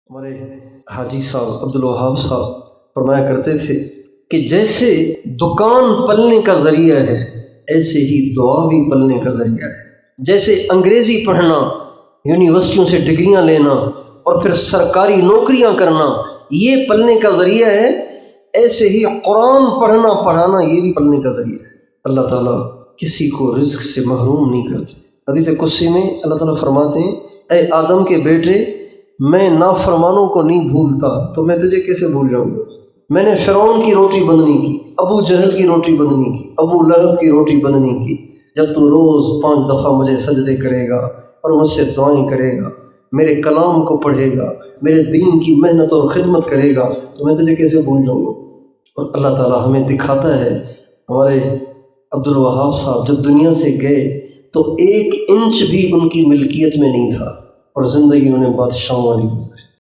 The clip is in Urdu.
ہمارے حاجی صاحب عبدالوہاب صاحب فرمایا کرتے تھے کہ جیسے دکان پلنے کا ذریعہ ہے ایسے ہی دعا بھی پلنے کا ذریعہ ہے۔ جیسے انگریزی پڑھنا، یونیورسٹیوں سے ڈگریاں لینا اور پھر سرکاری نوکریاں کرنا یہ پلنے کا ذریعہ ہے، ایسے ہی قرآن پڑھنا پڑھانا یہ بھی پلنے کا ذریعہ ہے۔ اللہ تعالیٰ کسی کو رزق سے محروم نہیں کرتے۔ حدیث قدسی میں اللہ تعالیٰ فرماتے ہیں، اے آدم کے بیٹے، میں نافرمانوں کو نہیں بھولتا تو میں تجھے کیسے بھول جاؤں گا؟ میں نے فرعون کی روٹی بند نہیں کی، ابو جہل کی روٹی بند نہیں کی، ابو لہب کی روٹی بند نہیں کی۔ جب تو روز 5 دفعہ مجھے سجدے کرے گا اور مجھ سے دعائیں کرے گا، میرے کلام کو پڑھے گا، میرے دین کی محنت اور خدمت کرے گا تو میں تجھے کیسے بھول جاؤں گا؟ اور اللہ تعالیٰ ہمیں دکھاتا ہے، ہمارے عبدالوہاب صاحب جب دنیا سے گئے تو 1 انچ بھی ان کی ملکیت میں نہیں تھا اور زندگی انہوں نے بادشاہوں والی گزاری۔